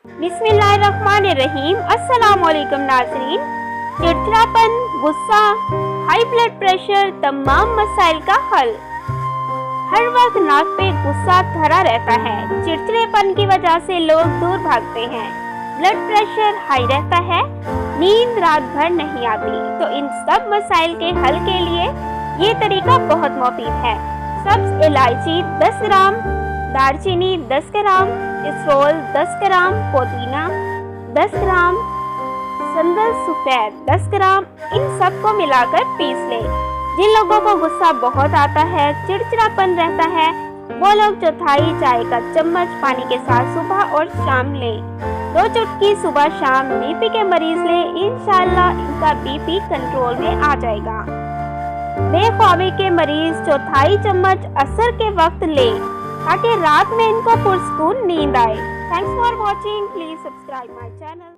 बिस्मिल्लाहिर्रहमानिर्रहीम। अस्सलाम वालेकुम नाज़रीन। चिड़चिड़ापन, गुस्सा, हाई ब्लड प्रेशर तमाम मसाइल का हल। हर वक्त नाक पे गुस्सा धरा रहता है। चिड़चिड़ेपन की वजह से लोग दूर भागते हैं। ब्लड प्रेशर हाई रहता है, नींद रात भर नहीं आती। तो इन सब मसाइल के हल के लिए ये तरीका बहुत मुफीद है। सब्ज इलायची 10 ग्राम, दालचीनी 10 ग्राम, इसरोल 10 ग्राम, पुदीना 10 ग्राम, संदल सफ़ेद 10 ग्राम, इन सबको मिलाकर पीस लें। जिन लोगों को गुस्सा बहुत आता है, चिड़चिड़ापन रहता है, वो लोग चौथाई चाय का चम्मच पानी के साथ सुबह और शाम लें। 2 चुटकी सुबह शाम बीपी के मरीज लें, इंशाअल्लाह इनका बीपी कंट्रोल में आ जाएगा। बेख्वाबी के मरीज चौथाई चम्मच असर के वक्त लें ताकि रात में इनको पुरसकून नींद आए। Thanks for watching. Please subscribe my channel.